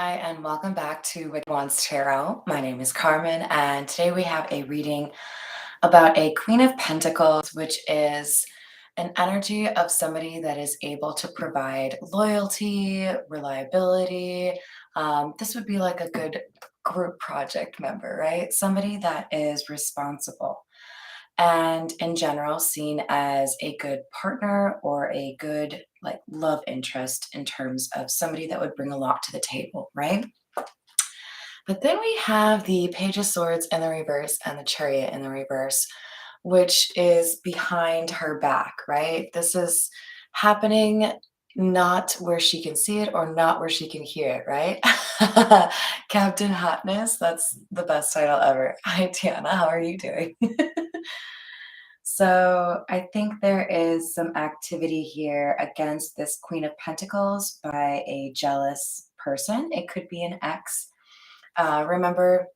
Hi, and welcome back to Witch Wants Tarot. My name is Carmen, and today we have a reading about a Queen of Pentacles, which is an energy of somebody that is able to provide loyalty, reliability. This would be like a good group project member, right? Somebody that is responsible and in general seen as a good partner or a good like love interest in terms of somebody that would bring a lot to the table, right? But then we have the Page of Swords in the reverse and the Chariot in the reverse, which is behind her back, right? This is happening not where she can see it or not where she can hear it, right? Captain Hotness, that's the best title ever. Hi, Tiana, how are you doing? So I think there is some activity here against this Queen of Pentacles by a jealous person. It could be an ex. Remember,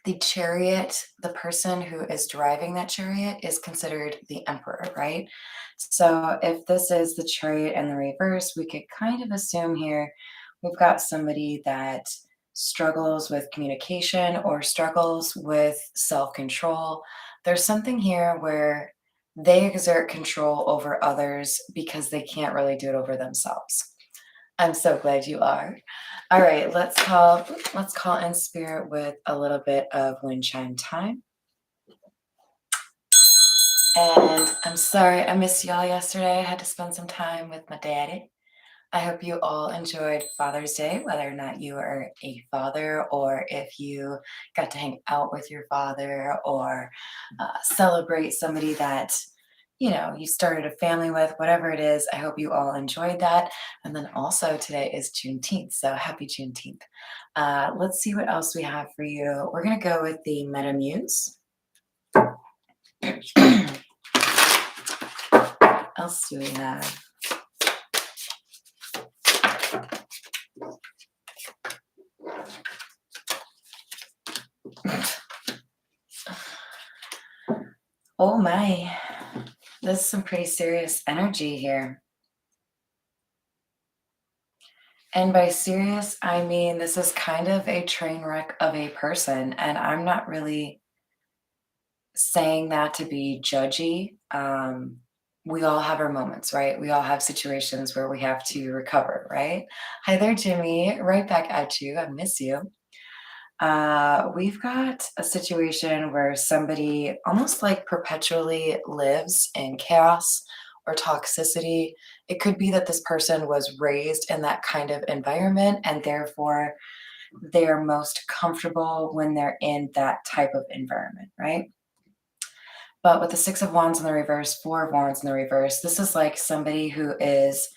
the chariot, the person who is driving that chariot is considered the emperor, right? So if this is the chariot in the reverse, we could kind of assume here we've got somebody that struggles with communication or struggles with self-control. There's something here where they exert control over others because they can't really do it over themselves. I'm so glad you are. All right, let's call in spirit with a little bit of wind chime time. And I'm sorry I missed y'all yesterday. I had to spend some time with my daddy. I hope you all enjoyed Father's Day, whether or not you are a father or if you got to hang out with your father or celebrate somebody that you started a family with, whatever it is. I hope you all enjoyed that. And then also today is Juneteenth, so happy Juneteenth. Let's see what else we have for you. We're going to go with the Meta Muse. What else do we have? Oh my, this is some pretty serious energy here. And by serious, I mean this is kind of a train wreck of a person, and I'm not really saying that to be judgy. We all have our moments, right? We all have situations where we have to recover, right? Hi there, Jimmy. Right back at you. I miss you. We've got a situation where somebody almost like perpetually lives in chaos or toxicity. It could be that this person was raised in that kind of environment and therefore they're most comfortable when they're in that type of environment, right? But with the Six of Wands in the reverse, Four of Wands in the reverse, this is like somebody who is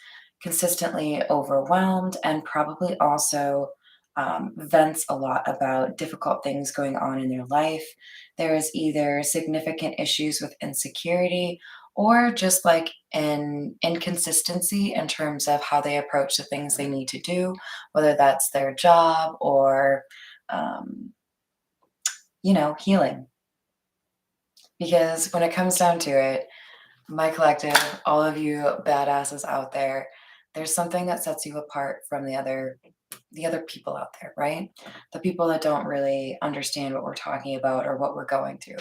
consistently overwhelmed and probably also vents a lot about difficult things going on in their life. There is either significant issues with insecurity or just like an inconsistency in terms of how they approach the things they need to do, whether that's their job or, um, healing. Because when it comes down to it, my collective, all of you badasses out there, there's something that sets you apart from the other people out there, right? The people that don't really understand what we're talking about or what we're going through.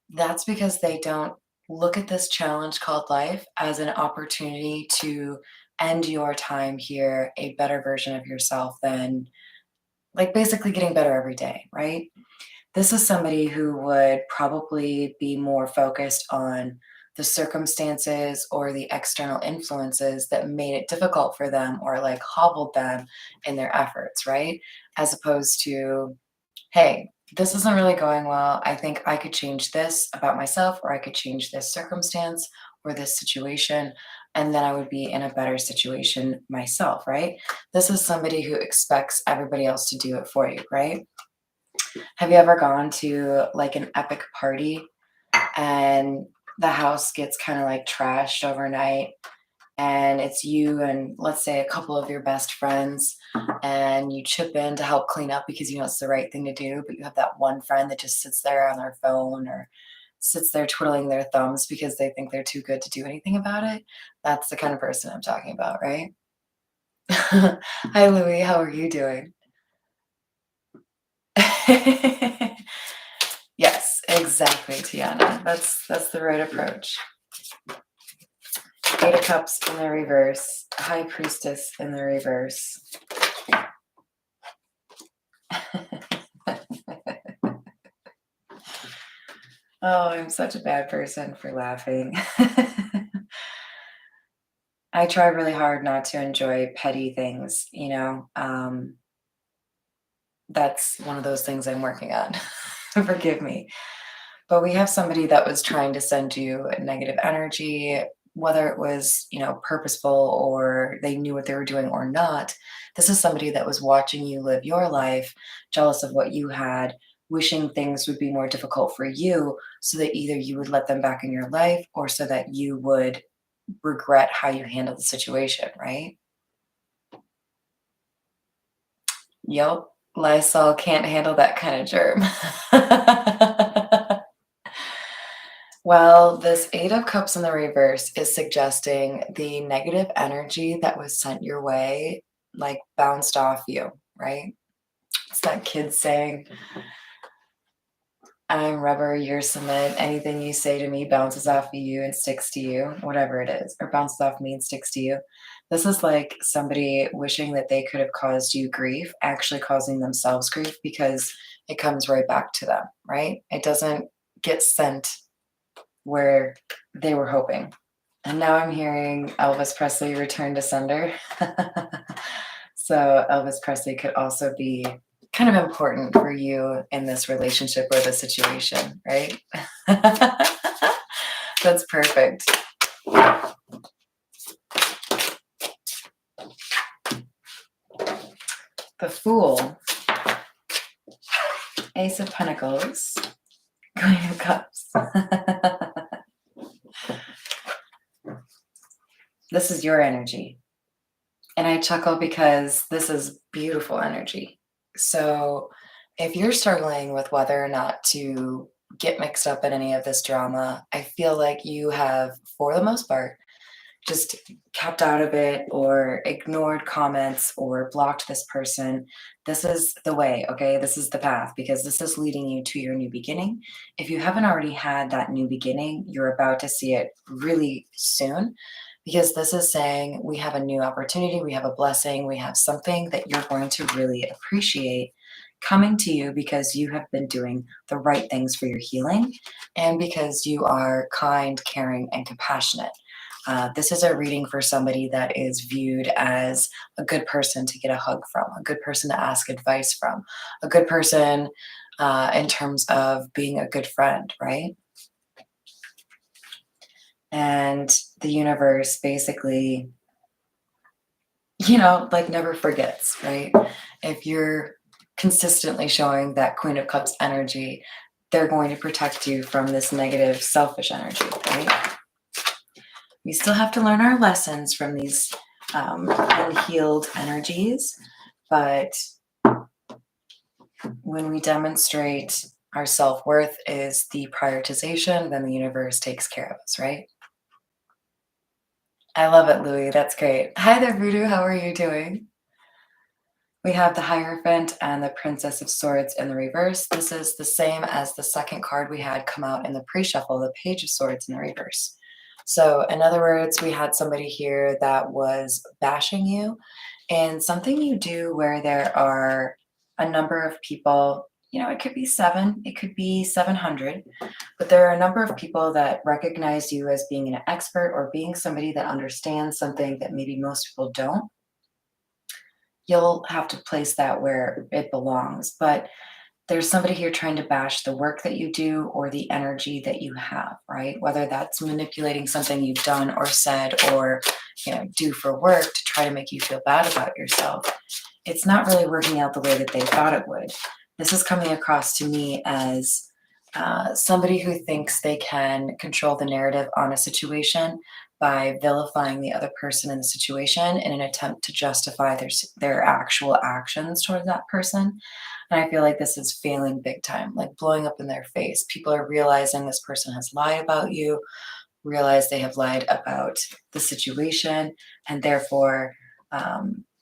That's because they don't look at this challenge called life as an opportunity to end your time here a better version of yourself than like basically getting better every day, right? This is somebody who would probably be more focused on the circumstances or the external influences that made it difficult for them or like hobbled them in their efforts, right? As opposed to, hey, this isn't really going well. I think I could change this about myself, or I could change this circumstance or this situation, and then I would be in a better situation myself, right? This is somebody who expects everybody else to do it for you, right? Have you ever gone to like an epic party and the house gets kind of like trashed overnight and it's you and let's say a couple of your best friends and you chip in to help clean up because you know it's the right thing to do, but you have that one friend that just sits there on their phone or sits there twiddling their thumbs because they think they're too good to do anything about it? That's the kind of person I'm talking about, right? Hi, Louie. How are you doing? Yes, exactly, Tiana. That's the right approach. Eight of Cups in the reverse, High Priestess in the reverse. Oh, I'm such a bad person for laughing. I try really hard not to enjoy petty things, you know. That's one of those things I'm working on. Forgive me. But we have somebody that was trying to send you negative energy, whether it was, purposeful or they knew what they were doing or not. This is somebody that was watching you live your life, jealous of what you had, wishing things would be more difficult for you so that either you would let them back in your life or so that you would regret how you handled the situation, right? Yep. Lysol can't handle that kind of germ. Well, this Eight of Cups in the reverse is suggesting the negative energy that was sent your way, like bounced off you, right? It's that kid saying, I'm rubber, you're cement. Anything you say to me bounces off of you and sticks to you, whatever it is, or bounces off me and sticks to you. This is like somebody wishing that they could have caused you grief, actually causing themselves grief because it comes right back to them, right? It doesn't get sent where they were hoping. And now I'm hearing Elvis Presley return to sender. So Elvis Presley could also be kind of important for you in this relationship or the situation, right? That's perfect. The Fool, Ace of Pentacles, Queen of Cups. This is your energy. And I chuckle because this is beautiful energy. So if you're struggling with whether or not to get mixed up in any of this drama, I feel like you have, for the most part, just kept out of it or ignored comments or blocked this person. This is the way, okay? This is the path because this is leading you to your new beginning. If you haven't already had that new beginning, you're about to see it really soon because this is saying we have a new opportunity, we have a blessing, we have something that you're going to really appreciate coming to you because you have been doing the right things for your healing and because you are kind, caring, and compassionate. This is a reading for somebody that is viewed as a good person to get a hug from, a good person to ask advice from, a good person in terms of being a good friend, right? And the universe basically, like never forgets, right? If you're consistently showing that Queen of Cups energy, they're going to protect you from this negative, selfish energy, right? We still have to learn our lessons from these unhealed energies, but when we demonstrate our self-worth is the prioritization, then the universe takes care of us, right? I love it, Louie. That's great. Hi there, Voodoo. How are you doing? We have the Hierophant and the Princess of Swords in the reverse. This is the same as the second card we had come out in the pre-shuffle, the Page of Swords in the reverse. So in other words, we had somebody here that was bashing you and something you do where there are a number of people, it could be 7, it could be 700, but there are a number of people that recognize you as being an expert or being somebody that understands something that maybe most people don't. You'll have to place that where it belongs. But there's somebody here trying to bash the work that you do or the energy that you have, right? Whether that's manipulating something you've done or said or, do for work to try to make you feel bad about yourself. It's not really working out the way that they thought it would. This is coming across to me as somebody who thinks they can control the narrative on a situation by vilifying the other person in the situation in an attempt to justify their actual actions toward that person. And I feel like this is failing big time, like blowing up in their face. People are realizing this person has lied about you, realize they have lied about the situation, and therefore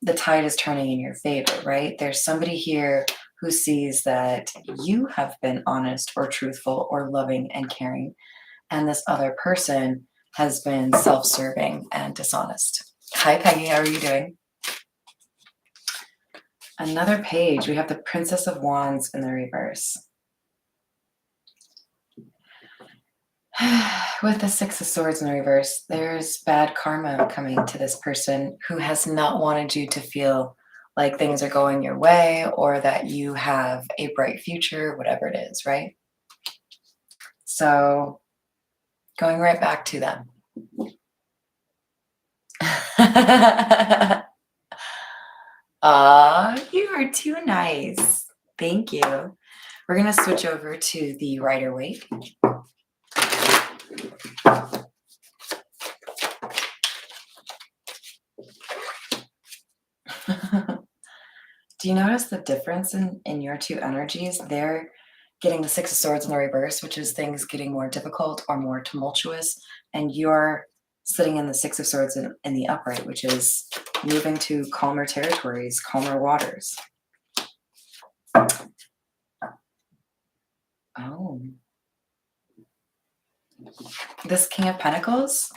the tide is turning in your favor, right? There's somebody here who sees that you have been honest or truthful or loving and caring, and this other person has been self-serving and dishonest. Hi, Peggy. How are you doing? Another page. We have the Princess of Wands in the reverse. With the Six of Swords in the reverse, there's bad karma coming to this person who has not wanted you to feel like things are going your way or that you have a bright future, whatever it is, right? So going right back to them. You are too nice. Thank you. We're going to switch over to the Rider-Waite. Do you notice the difference in your two energies? They're getting the Six of Swords in the reverse, which is things getting more difficult or more tumultuous, and you're sitting in the Six of Swords in the upright, which is moving to calmer territories, calmer waters. Oh. This King of Pentacles,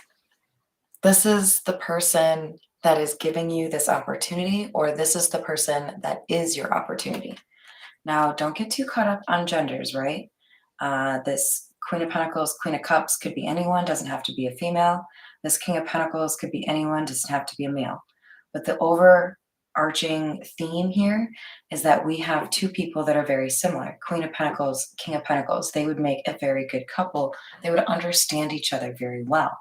this is the person that is giving you this opportunity, or this is the person that is your opportunity. Now, don't get too caught up on genders, right? This Queen of Pentacles, Queen of Cups could be anyone, doesn't have to be a female. This King of Pentacles could be anyone, doesn't have to be a male. But the overarching theme here is that we have two people that are very similar. Queen of Pentacles, King of Pentacles, they would make a very good couple. They would understand each other very well.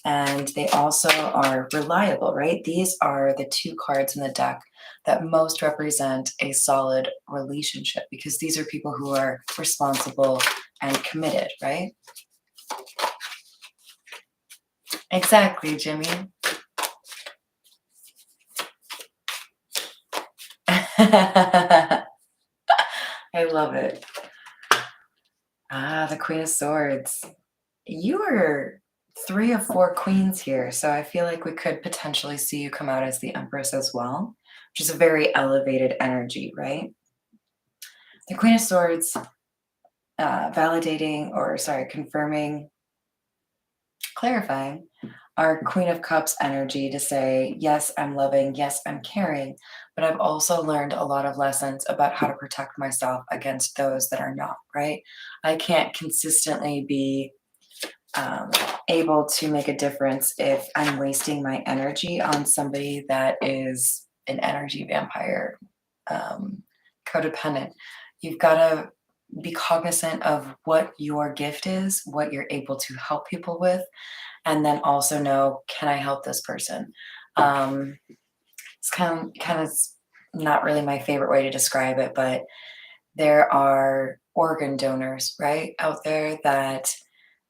And they also are reliable, right? These are the two cards in the deck that most represent a solid relationship, because these are people who are responsible and committed, right? Exactly, Jimmy. I love it. The Queen of Swords. You are 3 of 4 queens here, so I feel like we could potentially see you come out as the Empress as well, which is a very elevated energy, right? The Queen of Swords, confirming, clarifying our Queen of Cups energy to say, yes, I'm loving, yes, I'm caring, but I've also learned a lot of lessons about how to protect myself against those that are not, right? I can't consistently be able to make a difference if I'm wasting my energy on somebody that is an energy vampire, codependent. You've got to be cognizant of what your gift is, what you're able to help people with, and then also know, can I help this person? It's kind of not really my favorite way to describe it, but there are organ donors, right, out there that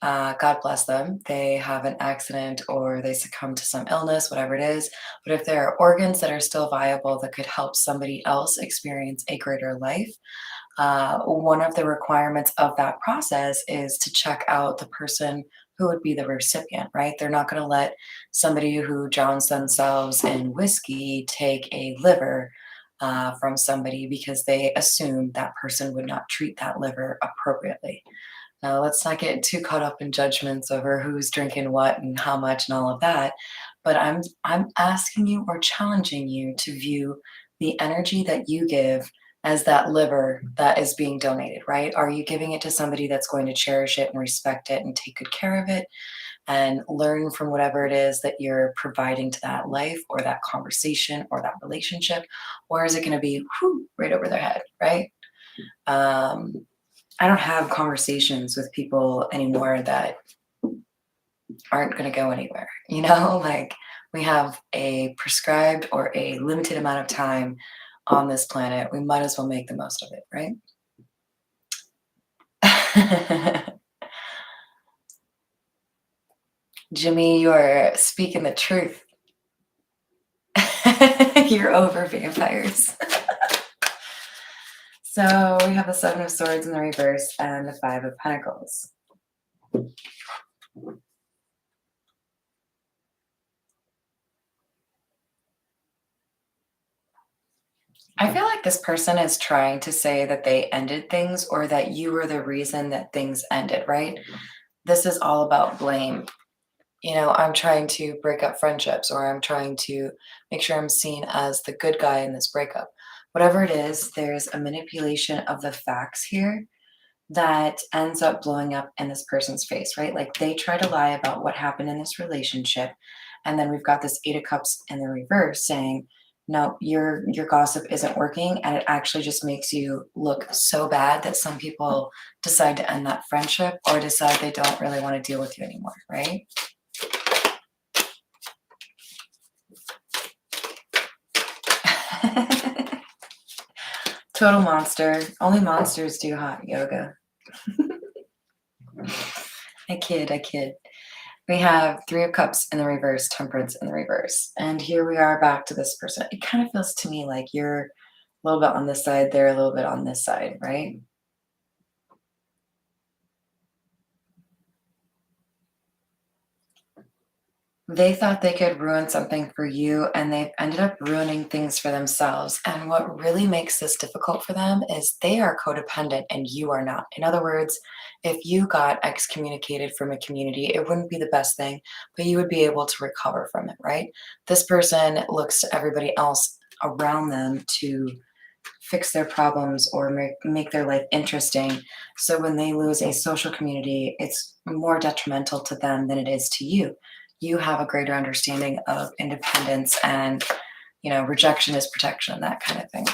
God bless them, they have an accident or they succumb to some illness, whatever it is. But if there are organs that are still viable that could help somebody else experience a greater life, one of the requirements of that process is to check out the person who would be the recipient, right? They're not going to let somebody who drowns themselves in whiskey take a liver from somebody because they assume that person would not treat that liver appropriately. Now, let's not get too caught up in judgments over who's drinking what and how much and all of that. But I'm asking you or challenging you to view the energy that you give as that liver that is being donated, right? Are you giving it to somebody that's going to cherish it and respect it and take good care of it and learn from whatever it is that you're providing to that life or that conversation or that relationship? Or is it going to be right over their head, right? I don't have conversations with people anymore that aren't going to go anywhere. Like we have a prescribed or a limited amount of time on this planet. We might as well make the most of it, right? Jimmy, you're speaking the truth. You're over vampires. So we have the Seven of Swords in the reverse and the Five of Pentacles. I feel like this person is trying to say that they ended things or that you were the reason that things ended, right? This is all about blame. I'm trying to break up friendships or I'm trying to make sure I'm seen as the good guy in this breakup. Whatever it is, there's a manipulation of the facts here that ends up blowing up in this person's face, right? Like they try to lie about what happened in this relationship. And then we've got this Eight of Cups in the reverse saying, no, your gossip isn't working. And it actually just makes you look so bad that some people decide to end that friendship or decide they don't really want to deal with you anymore, right? Total monster. Only monsters do hot yoga. I kid. We have Three of Cups in the reverse, Temperance in the reverse. And here we are back to this person. It kind of feels to me like you're a little bit on this side, they're a little bit on this side, right? They thought they could ruin something for you and they've ended up ruining things for themselves. And what really makes this difficult for them is they are codependent and you are not. In other words, if you got excommunicated from a community, it wouldn't be the best thing, but you would be able to recover from it, right? This person looks to everybody else around them to fix their problems or make their life interesting. So when they lose a social community, it's more detrimental to them than it is to you. You have a greater understanding of independence and, rejection is protection, that kind of thing.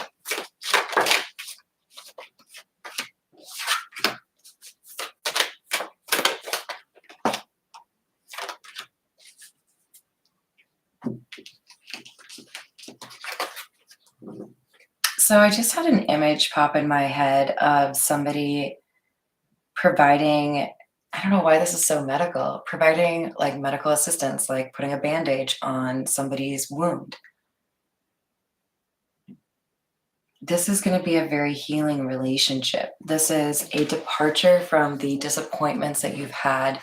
So I just had an image pop in my head of somebody providing, I don't know why this is so medical, providing like medical assistance, like putting a bandage on somebody's wound. This is going to be a very healing relationship. This is a departure from the disappointments that you've had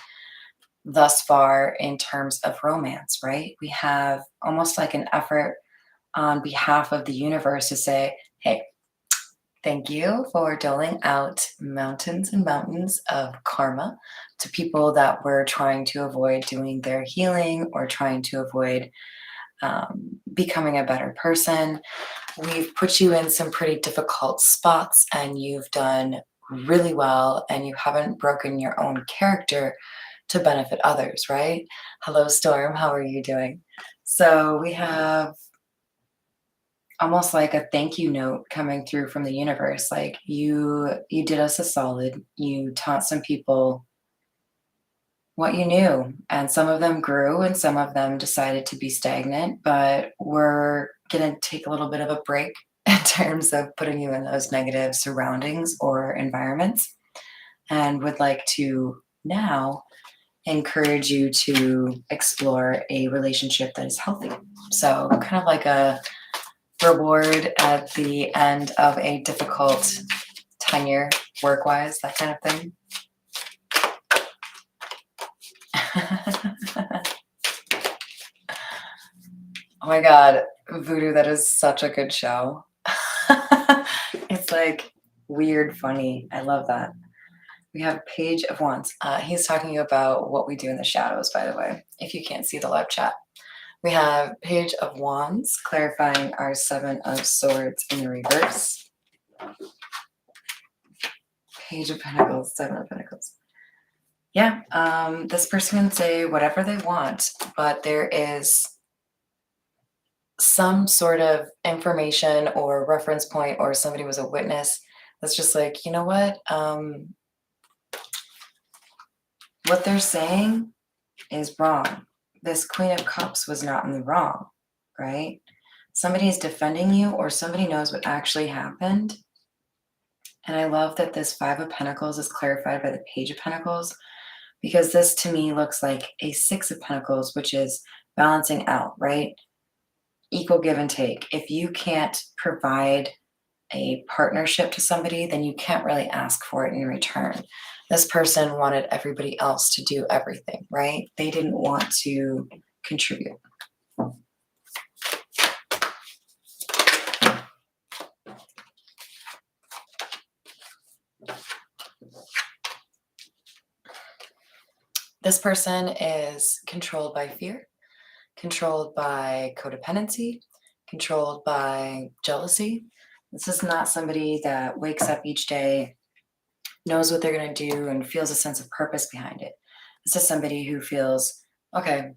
thus far in terms of romance, right? We have almost like an effort on behalf of the universe to say, hey, thank you for doling out mountains and mountains of karma to people that were trying to avoid doing their healing or trying to avoid becoming a better person. We've put you in some pretty difficult spots and you've done really well and you haven't broken your own character to benefit others, right? Hello, Storm. How are you doing? So we have almost like a thank you note coming through from the universe. Like you did us a solid. You taught some people what you knew, and some of them grew and some of them decided to be stagnant, but we're going to take a little bit of a break in terms of putting you in those negative surroundings or environments and would like to now encourage you to explore a relationship that is healthy. So kind of like a reward at the end of a difficult tenure, work-wise, that kind of thing. Oh my God, Voodoo, that is such a good show. It's like weird, funny. I love that. We have Page of Wands. He's talking about what we do in the shadows, by the way, if you can't see the live chat. We have Page of Wands clarifying our Seven of Swords in the reverse. Page of Pentacles, Seven of Pentacles. Yeah, this person can say whatever they want, but there is some sort of information or reference point or somebody was a witness that's just like, you know what they're saying is wrong. This Queen of Cups was not in the wrong, right? Somebody is defending you or somebody knows what actually happened. And I love that this Five of Pentacles is clarified by the Page of Pentacles, because this to me looks like a Six of Pentacles, which is balancing out, right? Equal give and take. If you can't provide a partnership to somebody, then you can't really ask for it in return. This person wanted everybody else to do everything, right? They didn't want to contribute. This person is controlled by fear, controlled by codependency, controlled by jealousy. This is not somebody that wakes up each day, knows what they're going to do, and feels a sense of purpose behind it. This is somebody who feels, okay,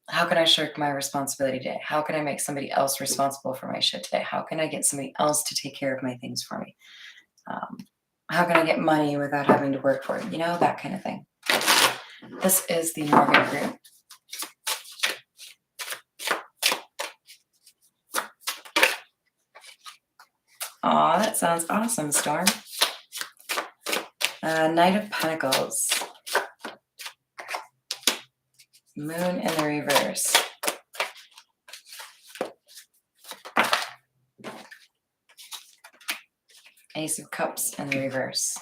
how can I shirk my responsibility today? How can I make somebody else responsible for my shit today? How can I get somebody else to take care of my things for me? Um, how can I get money without having to work for it? You know, that kind of thing. This is the Morgan group. Aw, that sounds awesome, Storm. Knight of Pentacles. Moon in the reverse. Ace of Cups in the reverse.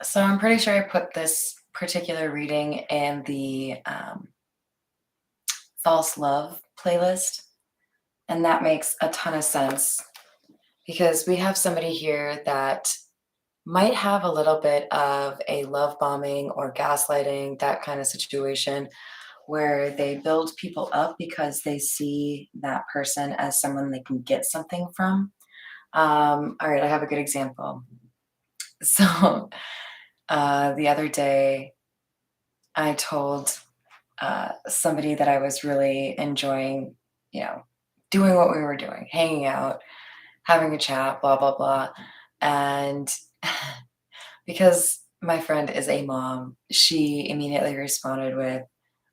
So I'm pretty sure I put this particular reading in the False Love playlist. And that makes a ton of sense because we have somebody here that might have a little bit of a love bombing or gaslighting, that kind of situation where they build people up because they see that person as someone they can get something from. All right, I have a good example. So the other day, I told somebody that I was really enjoying, doing what we were doing, hanging out, having a chat, blah, blah, blah. And because my friend is a mom, she immediately responded with,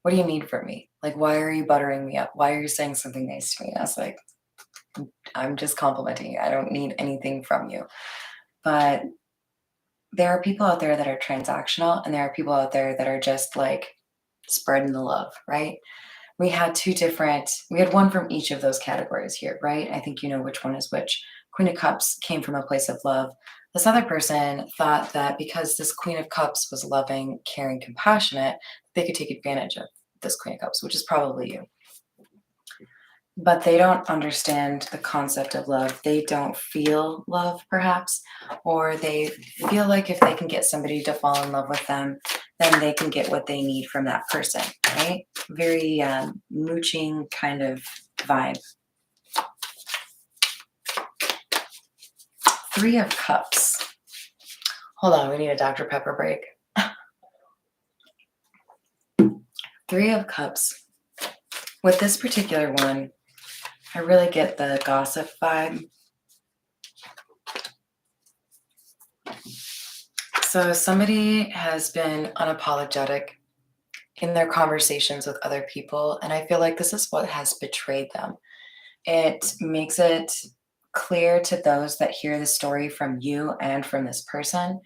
"What do you need from me? Like, why are you buttering me up? Why are you saying something nice to me?" And I was like, "I'm just complimenting you. I don't need anything from you." But there are people out there that are transactional, and there are people out there that are just like spreading the love, right? We had one from each of those categories here, right? I think you know which one is which. Queen of Cups came from a place of love. This other person thought that because this Queen of Cups was loving, caring, compassionate, they could take advantage of this Queen of Cups, which is probably you. But they don't understand the concept of love. They don't feel love, perhaps, or they feel like if they can get somebody to fall in love with them, then they can get what they need from that person, right? Very mooching kind of vibe. Three of Cups. Hold on, we need a Dr. Pepper break. Three of Cups. With this particular one, I really get the gossip vibe. So somebody has been unapologetic in their conversations with other people, and I feel like this is what has betrayed them. It makes it clear to those that hear the story from you and from this person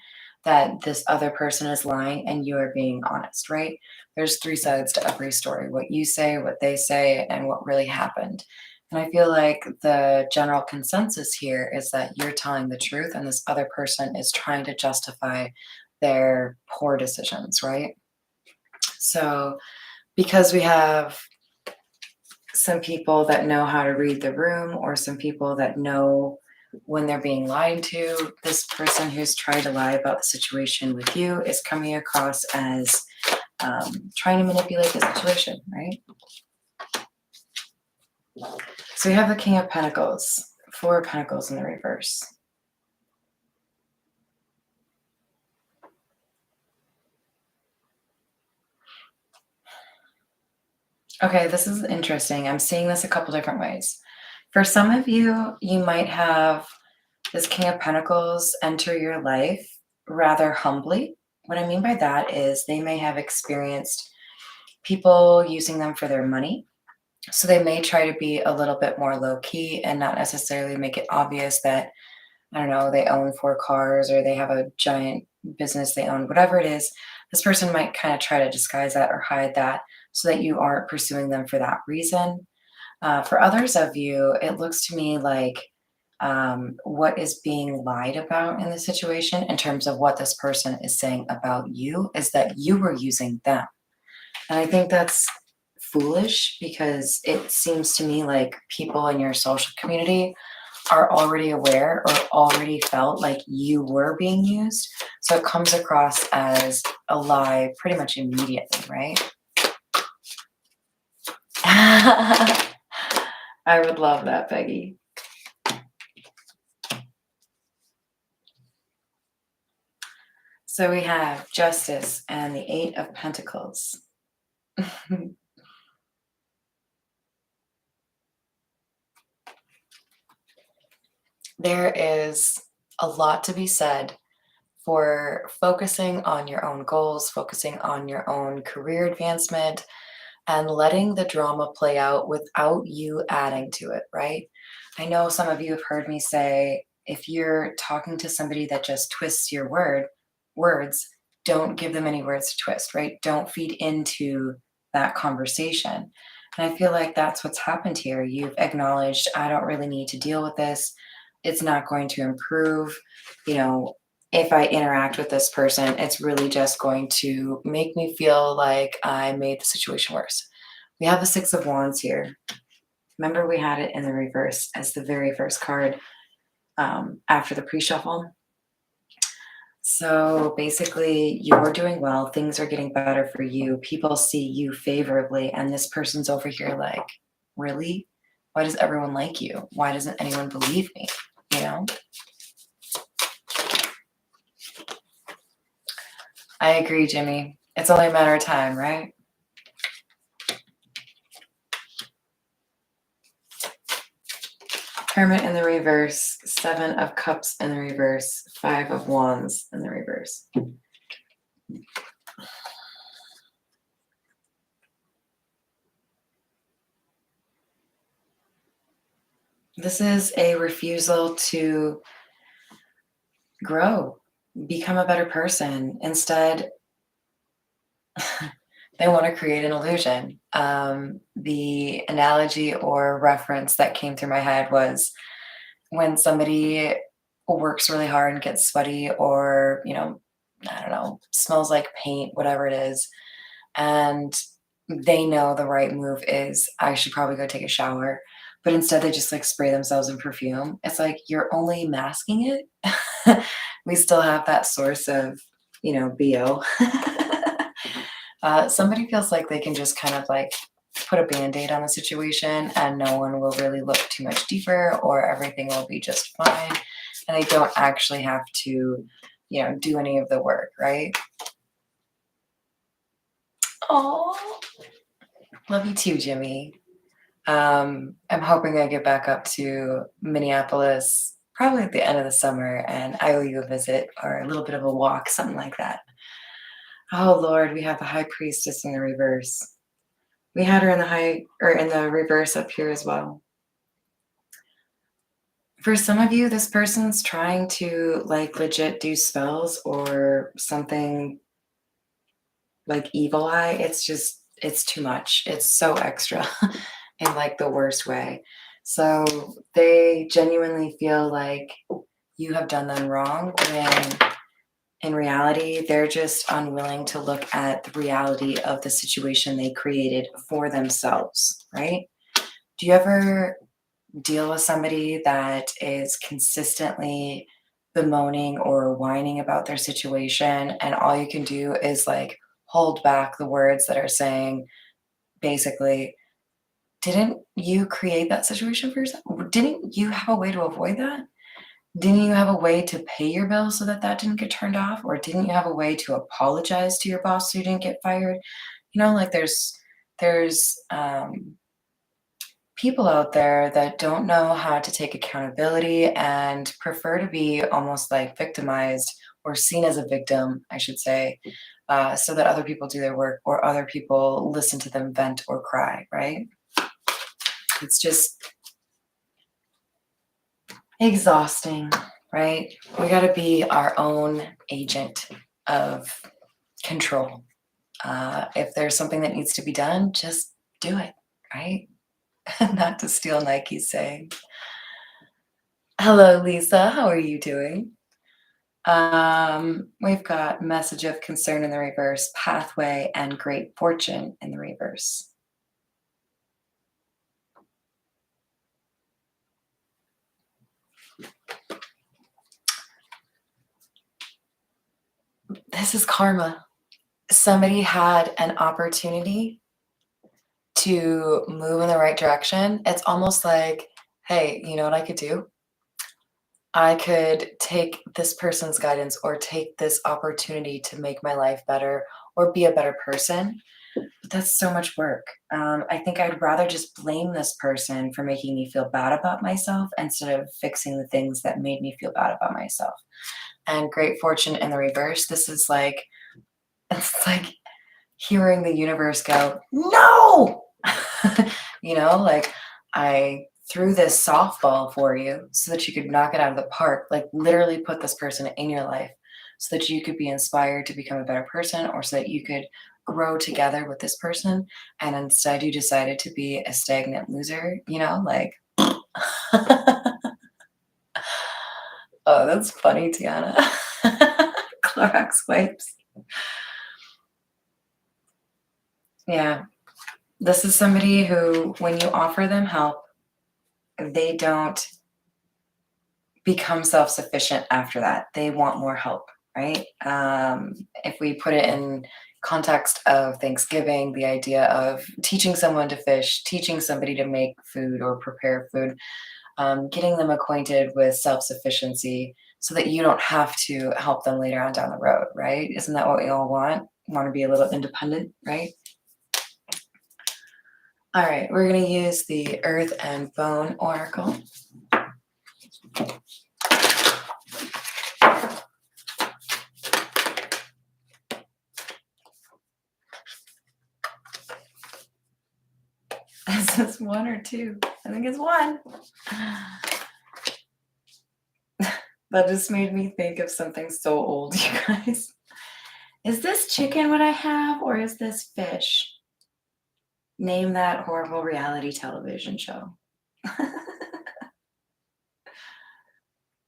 that this other person is lying and you are being honest, right? There's three sides to every story: what you say, what they say, and what really happened. And I feel like the general consensus here is that you're telling the truth and this other person is trying to justify their poor decisions, right? So because we have some people that know how to read the room, or some people that know when they're being lied to, this person who's trying to lie about the situation with you is coming across as trying to manipulate the situation, right? So we have the King of Pentacles, Four of Pentacles in the reverse. Okay, this is interesting. I'm seeing this a couple different ways. For some of you, you might have this King of Pentacles enter your life rather humbly. What I mean by that is they may have experienced people using them for their money. So they may try to be a little bit more low key and not necessarily make it obvious that, I don't know, they own 4 cars or they have a giant business they own, whatever it is. This person might kind of try to disguise that or hide that so that you aren't pursuing them for that reason. For others of you, it looks to me like what is being lied about in the situation in terms of what this person is saying about you is that you were using them. And I think that's foolish because it seems to me like people in your social community are already aware or already felt like you were being used. So it comes across as a lie pretty much immediately, right? I would love that, Peggy. So we have Justice and the Eight of Pentacles. There is a lot to be said for focusing on your own goals, focusing on your own career advancement, and letting the drama play out without you adding to it, right? I know some of you have heard me say, if you're talking to somebody that just twists your words, don't give them any words to twist, right? Don't feed into that conversation. And I feel like that's what's happened here. You've acknowledged, I don't really need to deal with this. It's not going to improve. You know, if I interact with this person, it's really just going to make me feel like I made the situation worse. We have the Six of Wands here. Remember, we had it in the reverse as the very first card after the pre-shuffle. So basically, you're doing well. Things are getting better for you. People see you favorably, and this person's over here like, really? Why does everyone like you? Why doesn't anyone believe me? You know? I agree, Jimmy. It's only a matter of time, right? Hermit in the reverse, Seven of Cups in the reverse, Five of Wands in the reverse. This is a refusal to grow, become a better person. Instead, they want to create an illusion. The analogy or reference that came through my head was when somebody works really hard and gets sweaty or, I don't know, smells like paint, whatever it is, and they know the right move is, I should probably go take a shower. But instead they just like spray themselves in perfume. It's like, you're only masking it. We still have that source of, BO. Somebody feels like they can just kind of like put a band-aid on the situation and no one will really look too much deeper or everything will be just fine. And they don't actually have to, do any of the work, right? Oh, love you too, Jimmy. I'm hoping I get back up to Minneapolis probably at the end of the summer and I owe you a visit or a little bit of a walk, something like that. Oh Lord, we have the High Priestess in the reverse. We had her in the reverse up here as well. For some of you, this person's trying to like legit do spells or something like evil eye. It's too much. It's so extra in like the worst way. So they genuinely feel like you have done them wrong when in reality, they're just unwilling to look at the reality of the situation they created for themselves, right? Do you ever deal with somebody that is consistently bemoaning or whining about their situation and all you can do is like hold back the words that are saying basically, didn't you create that situation for yourself? Didn't you have a way to avoid that? Didn't you have a way to pay your bills so that that didn't get turned off? Or didn't you have a way to apologize to your boss so you didn't get fired? Like there's people out there that don't know how to take accountability and prefer to be almost like victimized or seen as a victim, I should say, so that other people do their work or other people listen to them vent or cry, right? It's just exhausting, right? We got to be our own agent of control. If there's something that needs to be done, just do it, right? Not to steal Nike's saying. Hello, Lisa. How are you doing? We've got message of concern in the reverse, pathway, and great fortune in the reverse. this is karma. Somebody had an opportunity to move in the right direction. It's almost like, hey, you know what I could do? I could take this person's guidance or take this opportunity to make my life better or be a better person. But that's so much work. I think I'd rather just blame this person for making me feel bad about myself instead of fixing the things that made me feel bad about myself. And great fortune in the reverse. This is like, it's like hearing the universe go, no! Like I threw this softball for you so that you could knock it out of the park, like literally put this person in your life so that you could be inspired to become a better person or so that you could grow together with this person. And instead you decided to be a stagnant loser, like, oh, that's funny, Tiana. Clorox wipes. Yeah. This is somebody who, when you offer them help, they don't become self-sufficient after that. They want more help, right? If we put it in context of Thanksgiving, the idea of teaching someone to fish, teaching somebody to make food or prepare food, getting them acquainted with self-sufficiency so that you don't have to help them later on down the road, right? Isn't that what we all want? Want to be a little independent, right? All right, we're going to use the Earth and Bone Oracle. Is this one or two? I think it's one. That just made me think of something so old, you guys. Is this chicken what I have, or is this fish? Name that horrible reality television show.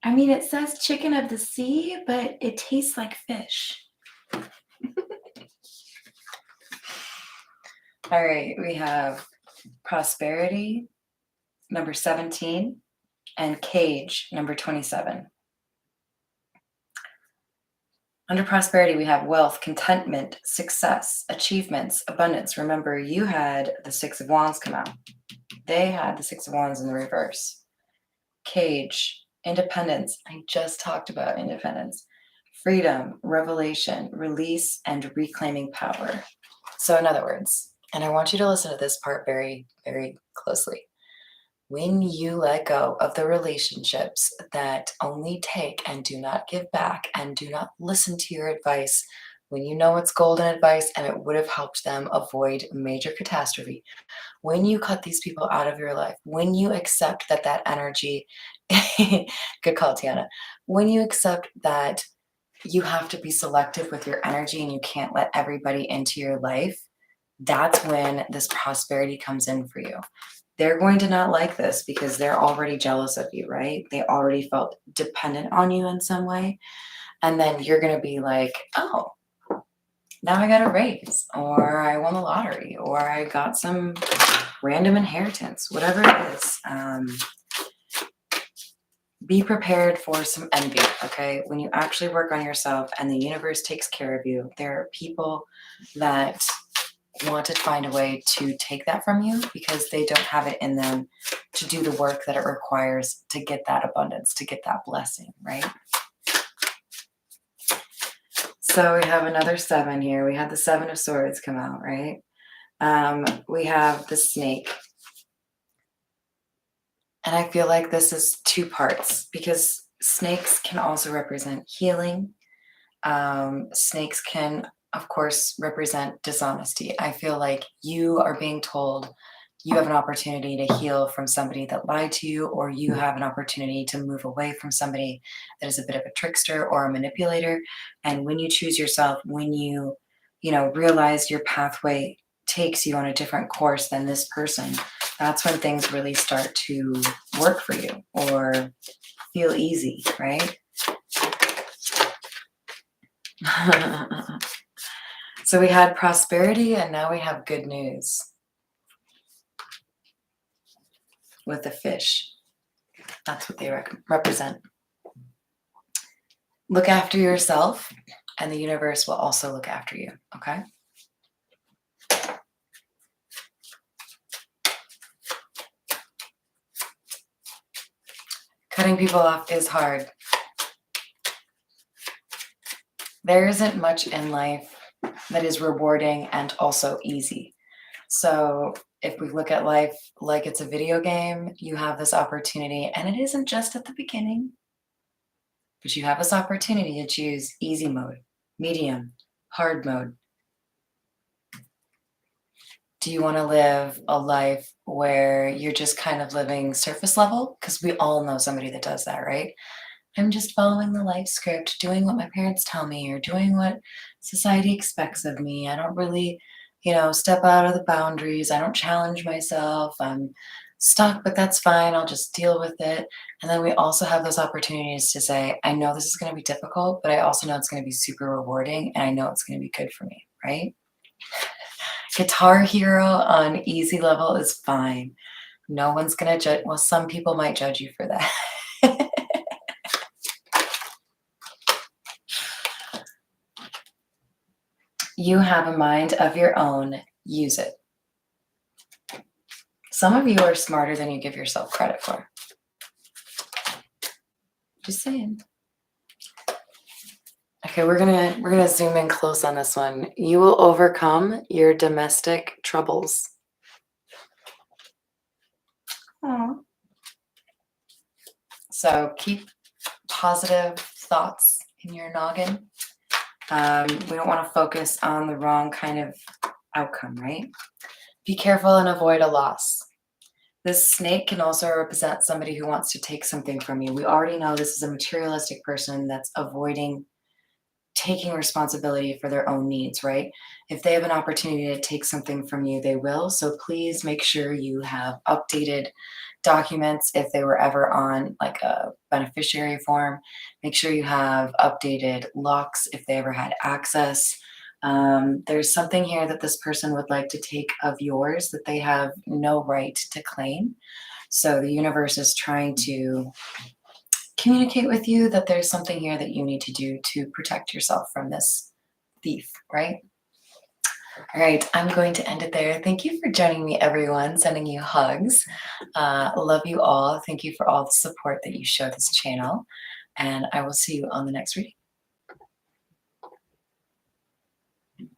I mean, it says chicken of the sea, but it tastes like fish. All right, we have prosperity, number 17, and cage, number 27. Under prosperity, we have wealth, contentment, success, achievements, abundance. Remember, you had the Six of Wands come out. They had the Six of Wands in the reverse. Cage, independence. I just talked about independence. Freedom, revelation, release, and reclaiming power. So in other words, and I want you to listen to this part very, very closely. When you let go of the relationships that only take and do not give back and do not listen to your advice, when you know it's golden advice and it would have helped them avoid major catastrophe, when you cut these people out of your life, when you accept that energy, good call, Tiana, when you accept that you have to be selective with your energy and you can't let everybody into your life, that's when this prosperity comes in for you. They're going to not like this because they're already jealous of you, right? They already felt dependent on you in some way. And then you're going to be like, oh, now I got a raise, or I won the lottery, or I got some random inheritance, whatever it is. Be prepared for some envy, okay? When you actually work on yourself and the universe takes care of you, there are people that want to find a way to take that from you because they don't have it in them to do the work that it requires to get that abundance, to get that blessing, right? So we have another 7 here. We had the 7 of Swords come out, right? We have the snake. And I feel like this is 2 parts because snakes can also represent healing. Snakes can, of course, represent dishonesty. I feel like you are being told you have an opportunity to heal from somebody that lied to you, or you have an opportunity to move away from somebody that is a bit of a trickster or a manipulator. And when you choose yourself, when you realize your pathway takes you on a different course than this person, that's when things really start to work for you or feel easy, right? So we had prosperity and now we have good news with the fish. That's what they represent. Look after yourself and the universe will also look after you, okay? Cutting people off is hard. There isn't much in life that is rewarding and also easy. So if we look at life like it's a video game, you have this opportunity, and it isn't just at the beginning, but you have this opportunity to choose easy mode, medium, hard mode. Do you want to live a life where you're just kind of living surface level? Because we all know somebody that does that, right? I'm just following the life script, doing what my parents tell me, or doing what society expects of me. I don't really, step out of the boundaries. I don't challenge myself. I'm stuck, but that's fine. I'll just deal with it. And then we also have those opportunities to say, I know this is going to be difficult, but I also know it's going to be super rewarding, and I know it's going to be good for me, right? Guitar Hero on easy level is fine. No one's going to judge. Well, some people might judge you for that. You have a mind of your own. Use it. Some of you are smarter than you give yourself credit for. Just saying. Okay, we're gonna zoom in close on this one. You will overcome your domestic troubles. Aww. So keep positive thoughts in your noggin. We don't want to focus on the wrong kind of outcome, right? Be careful and avoid a loss. This snake can also represent somebody who wants to take something from you. We already know this is a materialistic person that's avoiding taking responsibility for their own needs, right? If they have an opportunity to take something from you, they will. So please make sure you have updated documents if they were ever on like a beneficiary form. Make sure you have updated locks if they ever had access. There's something here that this person would like to take of yours that they have no right to claim. So the universe is trying to communicate with you that there's something here that you need to do to protect yourself from this thief, right? All right, I'm going to end it there. Thank you for joining me, everyone. Sending you hugs. Love you all. Thank you for all the support that you show this channel. And I will see you on the next reading.